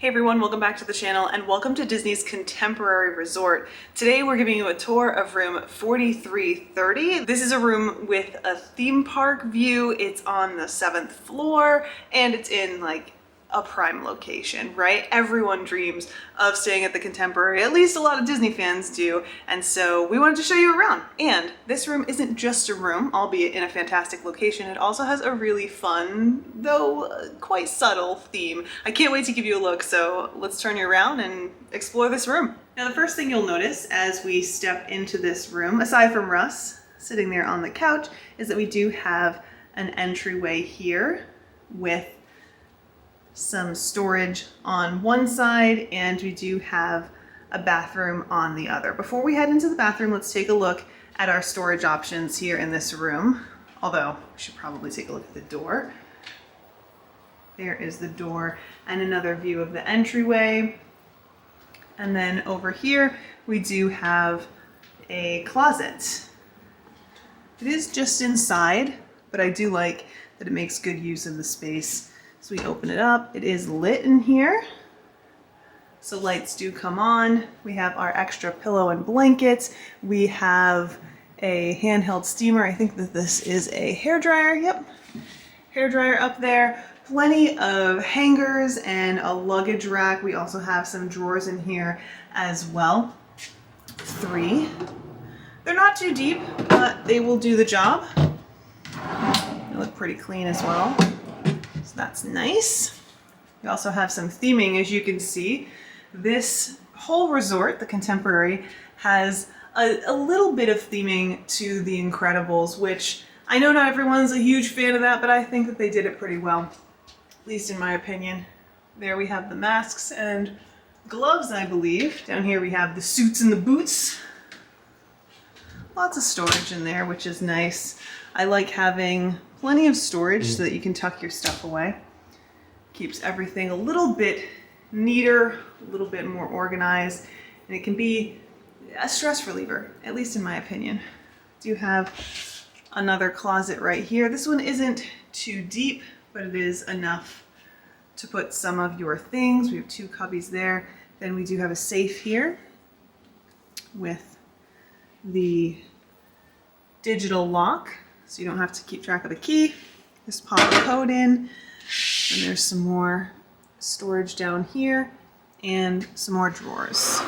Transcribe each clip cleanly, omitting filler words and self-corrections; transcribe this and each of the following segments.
Hey everyone, welcome back to the channel and welcome to Disney's Contemporary Resort. Today we're giving you a tour of room 4330. This is a room with a theme park view. It's on the 7th floor and it's in like a prime location, right? Everyone dreams of staying at the Contemporary, at least a lot of Disney fans do, and so we wanted to show you around. And this room isn't just a room, albeit in a fantastic location. It also has a really fun, though quite subtle theme. I can't wait to give you a look, so let's turn you around and explore this room. Now the first thing you'll notice as we step into this room, aside from Russ sitting there on the couch, is that we do have an entryway here with some storage on one side, and we do have a bathroom on the other. Before we head into the bathroom, let's take a look at our storage options here in this room. Although, we should probably take a look at the door. There is the door and another view of the entryway. And then over here, we do have a closet. It is just inside, but I do like that it makes good use of the space. So we open it up, it is lit in here. So lights do come on. We have our extra pillow and blankets. We have a handheld steamer. I think that this is a hairdryer, yep. Hairdryer up there. Plenty of hangers and a luggage rack. We also have some drawers in here as well. 3. They're not too deep, but they will do the job. They look pretty clean as well. So that's nice. We also have some theming, as you can see. This whole resort, the Contemporary, has a little bit of theming to The Incredibles, which I know not everyone's a huge fan of that, but I think that they did it pretty well, at least in my opinion. There we have the masks and gloves, I believe. Down here we have the suits and the boots. Lots of storage in there, which is nice. I like having plenty of storage so that you can tuck your stuff away. Keeps everything a little bit neater, a little bit more organized, and it can be a stress reliever, at least in my opinion. Do have another closet right here. This one isn't too deep, but it is enough to put some of your things. We have 2 cubbies there. Then we do have a safe here with the digital lock, so you don't have to keep track of the key. Just pop a code in, and there's some more storage down here and some more drawers.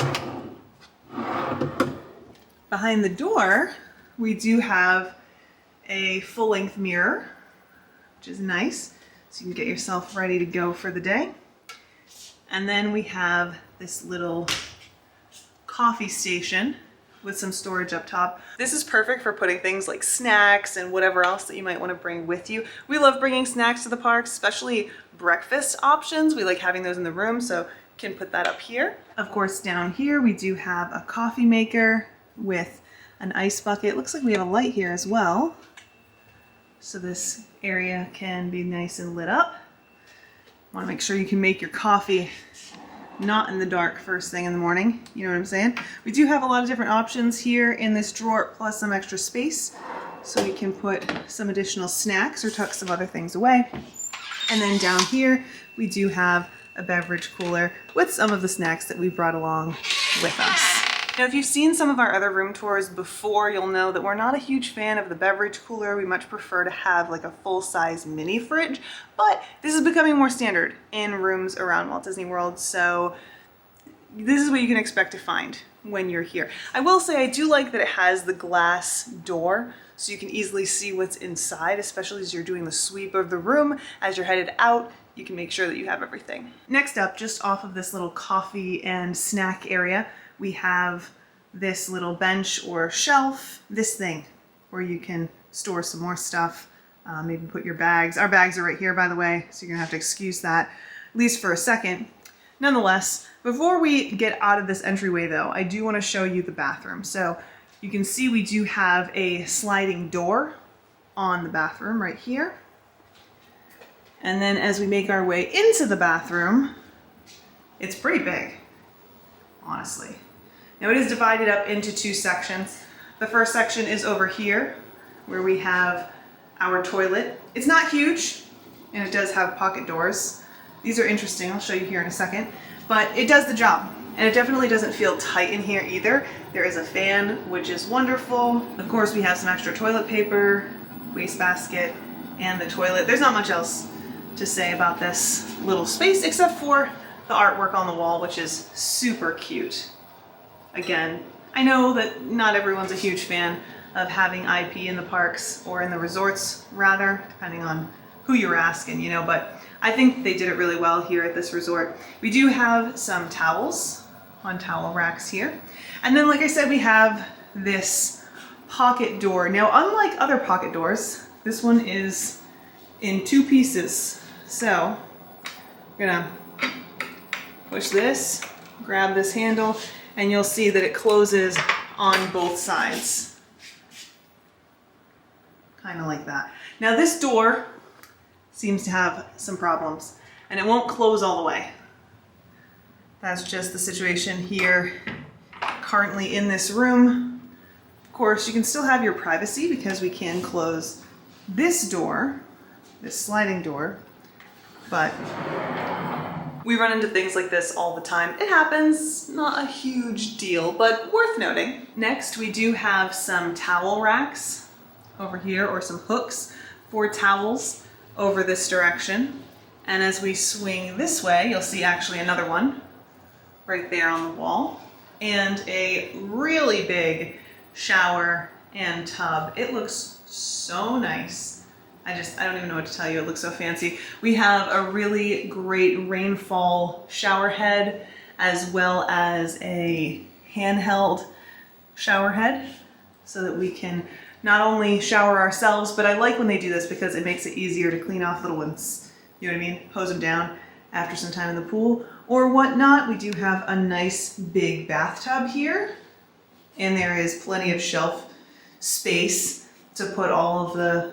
Behind the door, we do have a full-length mirror, which is nice, so you can get yourself ready to go for the day. And then we have this little coffee station with some storage up top. This is perfect for putting things like snacks and whatever else that you might want to bring with you. We love bringing snacks to the parks, especially breakfast options. We like having those in the room, so you can put that up here. Of course, down here we do have a coffee maker with an ice bucket. Looks like we have a light here as well, so this area can be nice and lit up. Want to make sure you can make your coffee not in the dark first thing in the morning, you know what I'm saying? We do have a lot of different options here in this drawer, plus some extra space, so we can put some additional snacks or tuck some other things away. And then down here, we do have a beverage cooler with some of the snacks that we brought along with us. Now, if you've seen some of our other room tours before, you'll know that we're not a huge fan of the beverage cooler. We much prefer to have like a full-size mini fridge, but this is becoming more standard in rooms around Walt Disney World, so this is what you can expect to find when you're here. I will say I do like that it has the glass door, so you can easily see what's inside, especially as you're doing the sweep of the room. As you're headed out, you can make sure that you have everything. Next up, just off of this little coffee and snack area, we have this little bench or shelf, this thing where you can store some more stuff, maybe put your bags. Our bags are right here, by the way, so you're gonna have to excuse that, at least for a second. Nonetheless, before we get out of this entryway though, I do wanna show you the bathroom. So you can see we do have a sliding door on the bathroom right here. And then as we make our way into the bathroom, it's pretty big, honestly. Now it is divided up into 2 sections. The first section is over here, where we have our toilet. It's not huge, and it does have pocket doors. These are interesting, I'll show you here in a second. but it does the job. And it definitely doesn't feel tight in here either. There is a fan, which is wonderful. Of course, we have some extra toilet paper, wastebasket, and the toilet. There's not much else to say about this little space except for the artwork on the wall, which is super cute. Again, I know that not everyone's a huge fan of having IP in the parks, or in the resorts rather, depending on who you're asking, you know, but I think they did it really well here at this resort. We do have some towels on towel racks here. And then, like I said, we have this pocket door. Now, unlike other pocket doors, this one is in 2 pieces. So I'm gonna push this, grab this handle, and you'll see that it closes on both sides. Kind of like that. Now this door seems to have some problems and it won't close all the way. That's just the situation here currently in this room. Of course, you can still have your privacy because we can close this door, this sliding door, but we run into things like this all the time. It happens, not a huge deal, but worth noting. Next, we do have some towel racks over here, or some hooks for towels over this direction. And as we swing this way, you'll see actually another one right there on the wall, and a really big shower and tub. It looks so nice. I don't even know what to tell you. It looks so fancy. We have a really great rainfall shower head, as well as a handheld shower head, so that we can not only shower ourselves, but I like when they do this because it makes it easier to clean off little ones. You know what I mean? Hose them down after some time in the pool or whatnot. We do have a nice big bathtub here, and there is plenty of shelf space to put all of the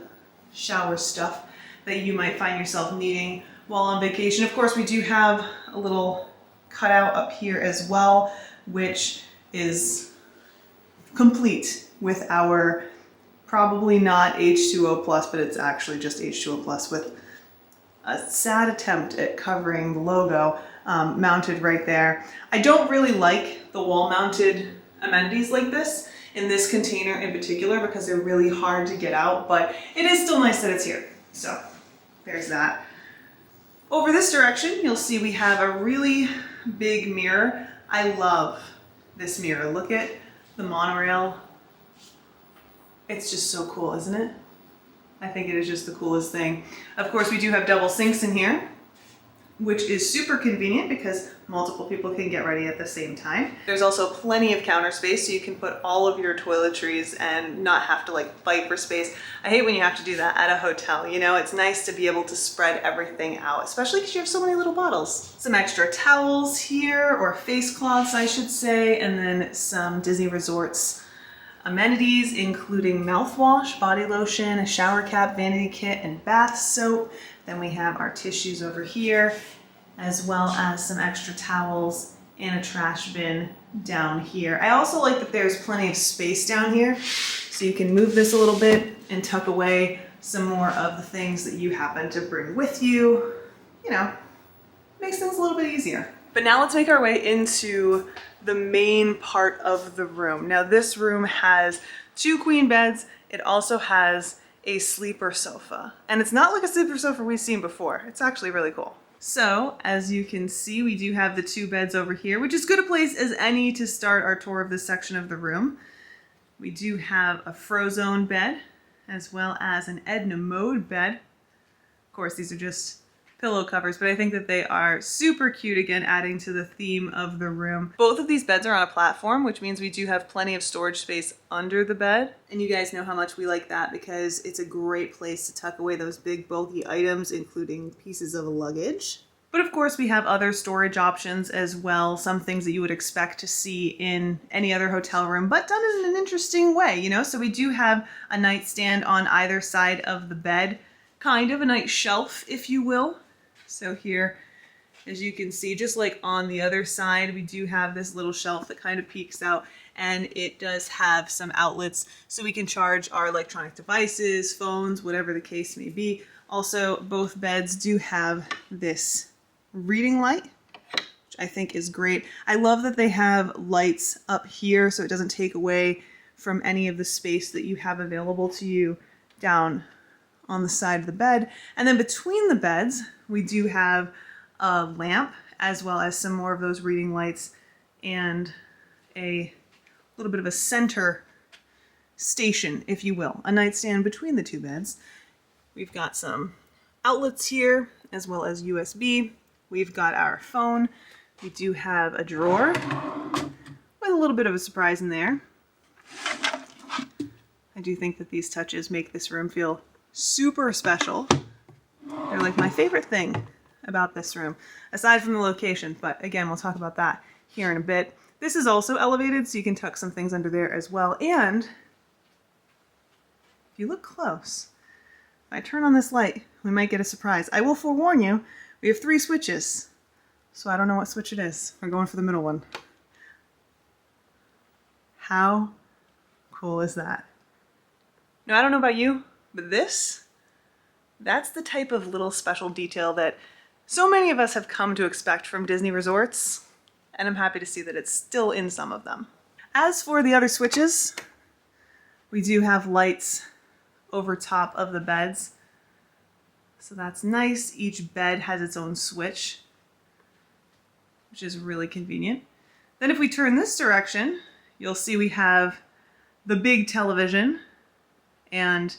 shower stuff that you might find yourself needing while on vacation. Of course, we do have a little cutout up here as well, which is complete with our probably not H2O plus, but it's actually just H2O plus with a sad attempt at covering the logo mounted right there. I don't really like the wall mounted amenities like this in this container in particular because they're really hard to get out, but it is still nice that it's here. So there's that. Over this direction, you'll see we have a really big mirror. I love this mirror. Look at the monorail. It's just so cool, isn't it? I think it is just the coolest thing. Of course, we do have double sinks in here, which is super convenient because multiple people can get ready at the same time. There's also plenty of counter space, so you can put all of your toiletries and not have to like fight for space. I hate when you have to do that at a hotel, you know? It's nice to be able to spread everything out, especially because you have so many little bottles. Some extra towels here, or face cloths, I should say, and then some Disney Resorts amenities, including mouthwash, body lotion, a shower cap, vanity kit, and bath soap. Then we have our tissues over here, as well as some extra towels and a trash bin down here. I also like that there's plenty of space down here, so you can move this a little bit and tuck away some more of the things that you happen to bring with you. You know, makes things a little bit easier. But now let's make our way into the main part of the room. Now this room has 2 queen beds. It also has a sleeper sofa. And it's not like a sleeper sofa we've seen before. It's actually really cool. So as you can see, we do have the 2 beds over here, which is good a place as any to start our tour of this section of the room. We do have a Frozone bed, as well as an Edna Mode bed. Of course, these are just pillow covers, but I think that they are super cute, again, adding to the theme of the room. Both of these beds are on a platform, which means we do have plenty of storage space under the bed. And you guys know how much we like that because it's a great place to tuck away those big bulky items, including pieces of luggage. But of course we have other storage options as well, some things that you would expect to see in any other hotel room, but done in an interesting way, you know? So we do have a nightstand on either side of the bed, kind of a nice shelf, if you will. So here, as you can see, just like on the other side, we do have this little shelf that kind of peeks out, and it does have some outlets so we can charge our electronic devices, phones, whatever the case may be. Also, both beds do have this reading light, which which I think is great. I love that they have lights up here so it doesn't take away from any of the space that you have available to you down on the side of the bed. And then between the beds, we do have a lamp as well as some more of those reading lights and a little bit of a center station, if you will, a nightstand between the two beds. We've got some outlets here as well as USB. We've got our phone. We do have a drawer with a little bit of a surprise in there. I do think that these touches make this room feel super special. They're like my favorite thing about this room, aside from the location, but again, we'll talk about that here in a bit. This is also elevated, so you can tuck some things under there as well. And if you look close, if I turn on this light, we might get a surprise. I will forewarn you, we have 3 switches, so I don't know what switch it is. We're going for the middle one. How cool is that? Now, I don't know about you, but that's the type of little special detail that so many of us have come to expect from Disney resorts, and I'm happy to see that it's still in some of them. As for the other switches, we do have lights over top of the beds, so that's nice. Each bed has its own switch, which is really convenient. Then if we turn this direction, you'll see we have the big television, and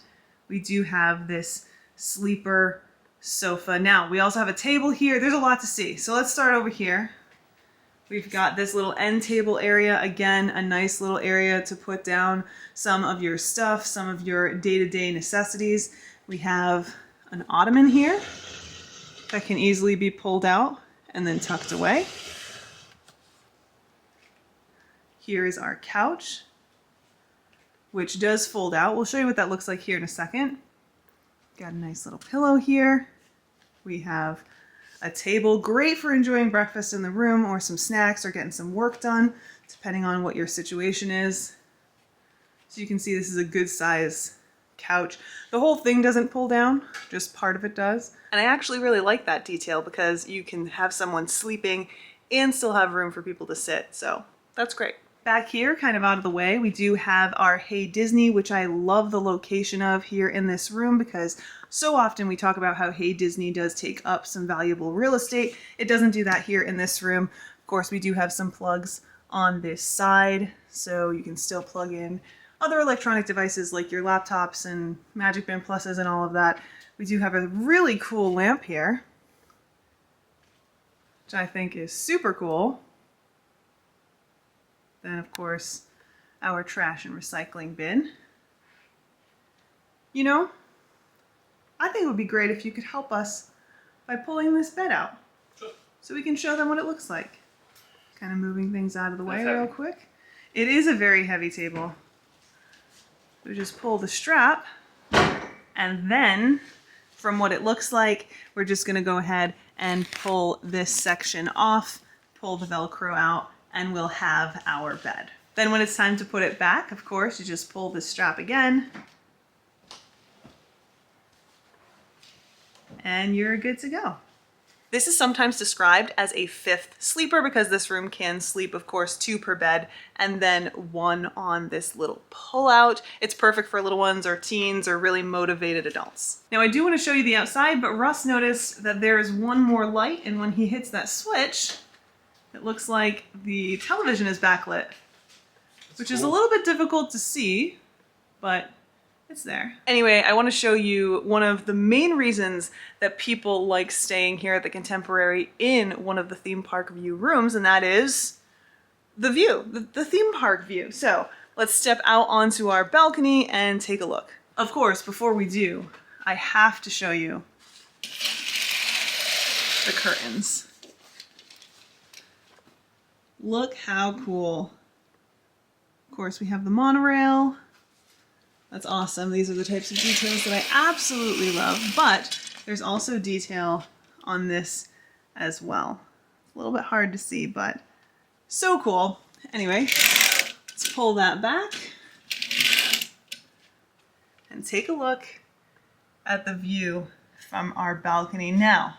we do have this sleeper sofa. Now, we also have a table here. There's a lot to see. So let's start over here. We've got this little end table area. Again, a nice little area to put down some of your stuff, some of your day-to-day necessities. We have an ottoman here that can easily be pulled out and then tucked away. Here is our couch, which does fold out. We'll show you what that looks like here in a second. Got a nice little pillow here. We have a table, great for enjoying breakfast in the room or some snacks or getting some work done, depending on what your situation is. So you can see this is a good size couch. The whole thing doesn't pull down, just part of it does. And I actually really like that detail because you can have someone sleeping and still have room for people to sit. So that's great. Back here, kind of out of the way, we do have our Hey Disney, which I love the location of here in this room because so often we talk about how Hey Disney does take up some valuable real estate. It doesn't do that here in this room. Of course, we do have some plugs on this side, so you can still plug in other electronic devices like your laptops and Magic Band Pluses and all of that. We do have a really cool lamp here, which I think is super cool. Then, of course, our trash and recycling bin. You know, I think it would be great if you could help us by pulling this bed out. Sure. So we can show them what it looks like. Kind of moving things out of the way real quick. It is a very heavy table. We just pull the strap, and then from what it looks like, we're just going to go ahead and pull this section off, pull the Velcro out, and we'll have our bed. Then when it's time to put it back, of course, you just pull the strap again, and you're good to go. This is sometimes described as a 5th sleeper because this room can sleep, of course, 2 per bed and then 1 on this little pull-out. It's perfect for little ones or teens or really motivated adults. Now, I do want to show you the outside, but Russ noticed that there is one more light, and when he hits that switch, it looks like the television is backlit, which is a little bit difficult to see, but it's there. Anyway, I want to show you one of the main reasons that people like staying here at the Contemporary in one of the theme park view rooms, and that is the view, the theme park view. So let's step out onto our balcony and take a look. Of course, before we do, I have to show you the curtains. Look how cool. Of course, we have the monorail. That's awesome. These are the types of details that I absolutely love, but there's also detail on this as well. It's a little bit hard to see, but so cool. Anyway, let's pull that back and take a look at the view from our balcony. Now,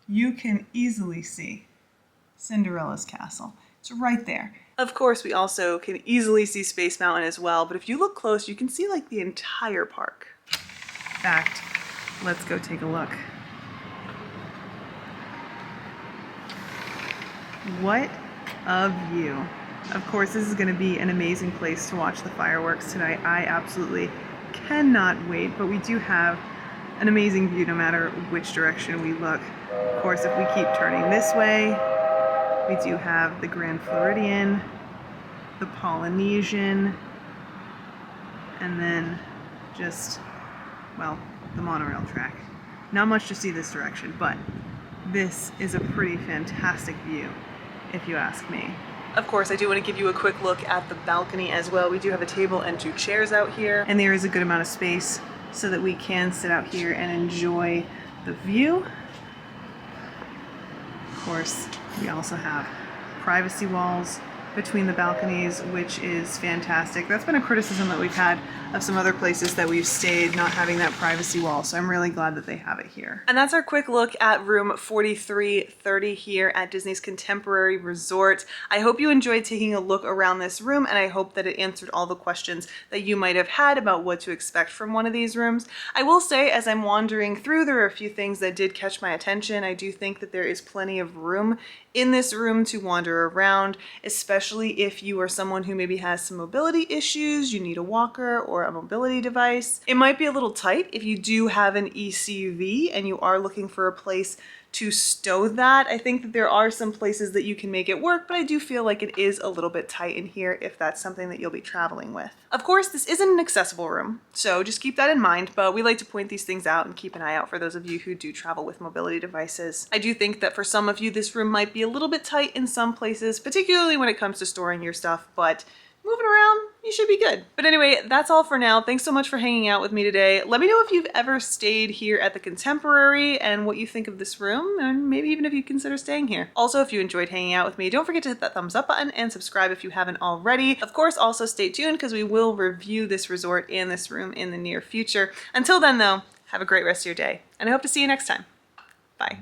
you can easily see Cinderella's castle. It's right there. Of course, we also can easily see Space Mountain as well, but if you look close, you can see like the entire park. In fact, let's go take a look. What a view. Of course, this is going to be an amazing place to watch the fireworks tonight. I absolutely cannot wait, but we do have an amazing view no matter which direction we look. Of course, if we keep turning this way, we do have the Grand Floridian, the Polynesian, and then just, well, the monorail track. Not much to see this direction, but this is a pretty fantastic view, if you ask me. Of course, I do want to give you a quick look at the balcony as well. We do have a table and 2 chairs out here, and there is a good amount of space so that we can sit out here and enjoy the view. Of course, we also have privacy walls between the balconies, which is fantastic. That's been a criticism that we've had of some other places that we've stayed, not having that privacy wall, so I'm really glad that they have it here. And that's our quick look at room 4330 here at Disney's Contemporary Resort. I hope you enjoyed taking a look around this room, and I hope that it answered all the questions that you might have had about what to expect from one of these rooms. I will say, as I'm wandering through, there are a few things that did catch my attention. I do think that there is plenty of room in this room to wander around, especially if you are someone who maybe has some mobility issues, you need a walker or a mobility device. It might be a little tight if you do have an ECV and you are looking for a place to stow that. I think that there are some places that you can make it work, but I do feel like it is a little bit tight in here if that's something that you'll be traveling with. Of course, this isn't an accessible room, so just keep that in mind, but we like to point these things out and keep an eye out for those of you who do travel with mobility devices. I do think that for some of you, this room might be a little bit tight in some places, particularly when it comes to storing your stuff, but moving around, you should be good. But anyway, that's all for now. Thanks so much for hanging out with me today. Let me know if you've ever stayed here at the Contemporary and what you think of this room, and maybe even if you consider staying here. Also, if you enjoyed hanging out with me, don't forget to hit that thumbs up button and subscribe if you haven't already. Of course, also stay tuned because we will review this resort and this room in the near future. Until then though, have a great rest of your day, and I hope to see you next time. Bye.